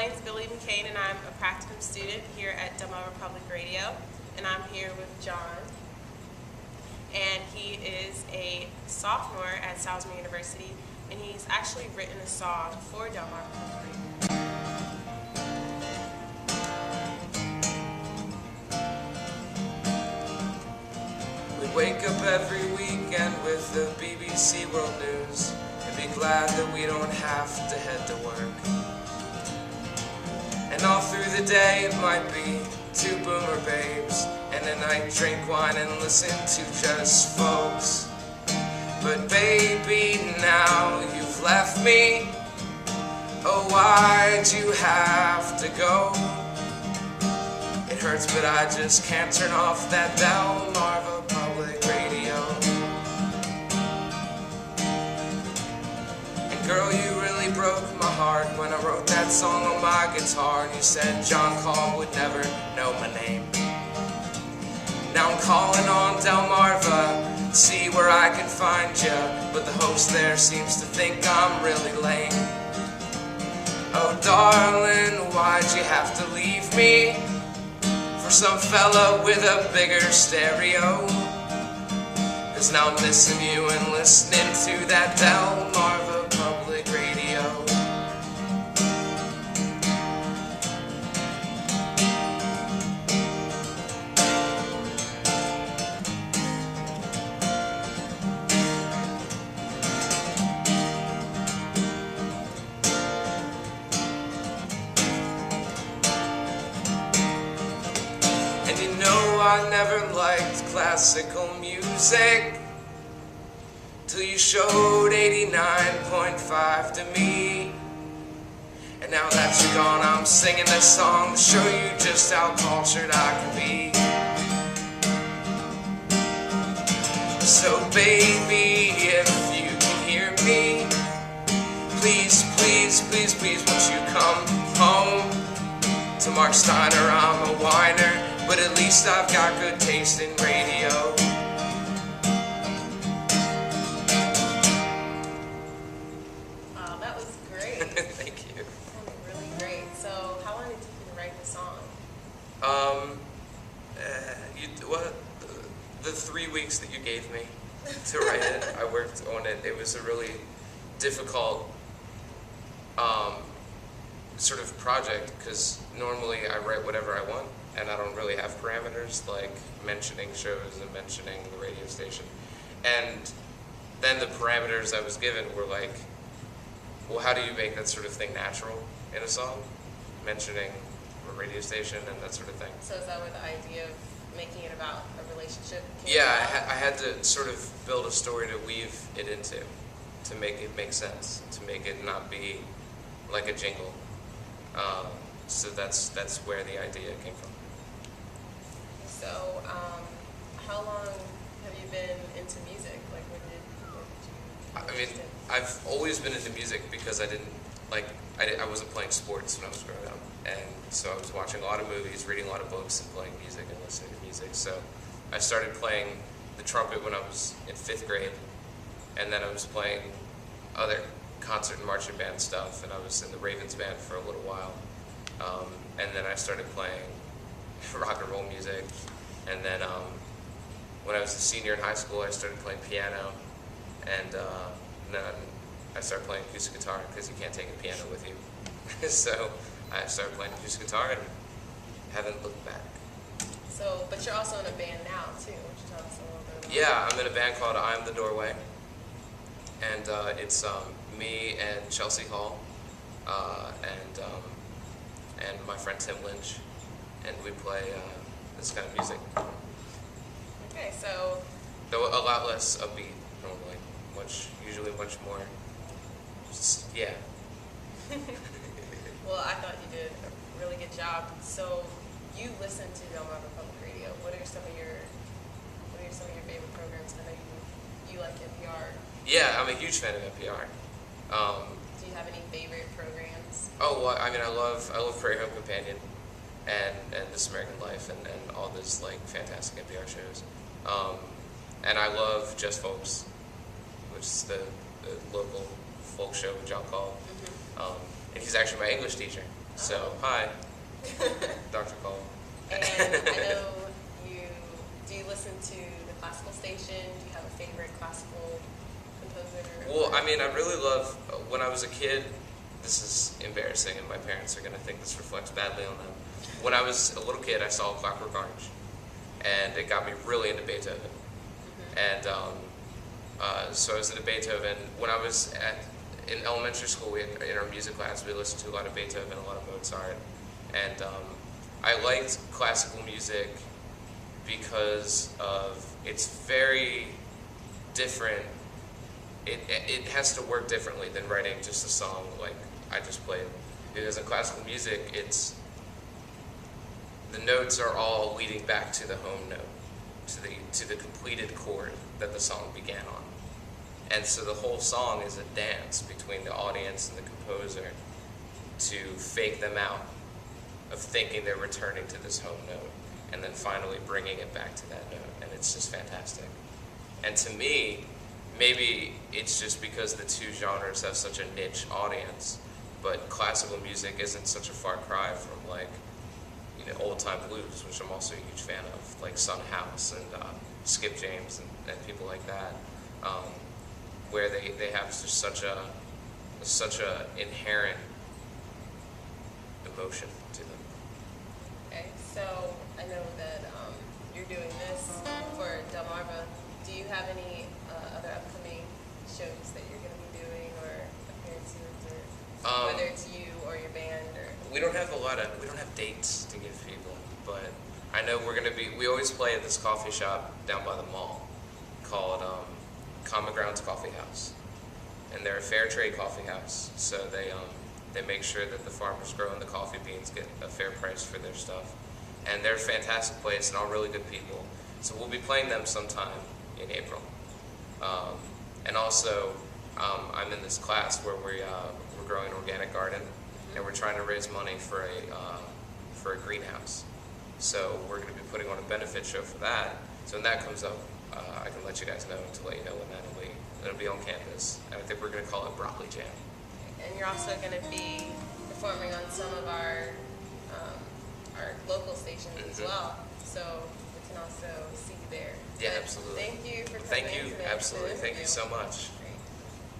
name's Billy McCain, and I'm a practicum student here at Delmarva Public Radio, and I'm here with John, and he is a sophomore at Salisbury University, and he's actually written a song for Delmarva Public Radio. We wake up every weekend with the BBC World News and be glad that we don't have to head to work. And all through the day it might be two boomer babes, and at night drink wine and listen to just folks. But baby, now you've left me. Oh, why'd you have to go? It hurts, but I just can't turn off that Delmarva Public Radio. And girl, you really broke my heart when I wrote that song on my guitar, and you said John Call would never know my name. Now I'm calling on Delmarva to see where I can find you, but the host there seems to think I'm really lame. Oh darling, why'd you have to leave me for some fella with a bigger stereo? 'Cause now I'm missing you and listening to that Delmarva Public Radio. And you know I never liked classical music till you showed 89.5 to me. And now that you're gone, I'm singing this song to show you just how cultured I can be. So baby, if you can hear me, please, please, please, please, won't you come home? To Mark Steiner, I'm a whiner, but at least I've got good taste in radio. Wow, that was great. Thank you. That sounded really great. So, how long did it take you to write the song? The 3 weeks that you gave me to write it, I worked on it. It was a really difficult sort of project, because normally I write whatever I want, and I don't really have parameters like mentioning shows and mentioning the radio station. And then the parameters I was given were like, well, how do you make that sort of thing natural in a song? Mentioning a radio station and that sort of thing. So is that where the idea of making it about a relationship came Yeah, about? I had to sort of build a story to weave it into, to make it make sense, to make it not be like a jingle. So that's where the idea came from. So, how long have you been into music? Like, when did you I mean, I've always been into music because I wasn't playing sports when I was growing up, and so I was watching a lot of movies, reading a lot of books, and playing music and listening to music. So I started playing the trumpet when I was in 5th grade, and then I was playing other concert and marching band stuff, and I was in the Ravens band for a little while, and then I started playing rock and roll music, and then when I was a senior in high school, I started playing piano, and then I started playing acoustic guitar because you can't take a piano with you. So I started playing acoustic guitar and haven't looked back. So, but you're also in a band now too. Why don't you tell us a little bit about Yeah, I'm in a band called I'm the Doorway, and it's me and Chelsea Hall, and my friend Tim Lynch, and we play this kind of music. Okay, so Though a lot less upbeat normally, usually much more, yeah. well, I thought you did a really good job. So, you listen to Delmarva Public Radio. What are some of your favorite programs? I know you like NPR. Yeah, I'm a huge fan of NPR. Do you have any favorite programs? Oh, well, I mean, I love Prairie Home Companion, and This American Life, and all those like fantastic NPR shows. And I love Just Folks, which is the local folk show with John Call. and he's actually my English teacher. So, hi, Dr. Cole. And I know do you listen to the classical station? Do you have a favorite classical composer? Well, I mean, I really love, when I was a kid, this is embarrassing and my parents are going to think this reflects badly on them. When I was a little kid, I saw Clockwork Orange, and it got me really into Beethoven. And so I was into Beethoven. When I was in elementary school, in our music class, we listened to a lot of Beethoven, a lot of Mozart. And I liked classical music because it's very different. It has to work differently than writing just a song like I just played. Because in classical music, the notes are all leading back to the home note, to the completed chord that the song began on. And so the whole song is a dance between the audience and the composer to fake them out of thinking they're returning to this home note and then finally bringing it back to that note. And it's just fantastic. And to me, maybe it's just because the two genres have such a niche audience, but classical music isn't such a far cry from like, old-time blues, which I'm also a huge fan of, like Son House and Skip James and people like that, where they have just such a inherent emotion to them. Okay, so I know that you're doing this for Delmarva. Do you have any other upcoming shows that you're going to be doing or appearances, or whether it's you or your band? Or we don't have dates to give people, but I know we always play at this coffee shop down by the mall called Common Grounds Coffee House, and they're a fair trade coffee house, so they make sure that the farmers growing the coffee beans get a fair price for their stuff, and they're a fantastic place and all really good people. So we'll be playing them sometime in April, and also I'm in this class where we're growing an organic garden, and we're trying to raise money for a greenhouse. So we're going to be putting on a benefit show for that. So when that comes up, I can let you guys know to let you know when that'll be on campus. And I think we're going to call it Broccoli Jam. And you're also going to be performing on some of our local stations as well. So we can also see you there. Yeah, absolutely. Thank you for coming. Thank you, absolutely. Thank you so much.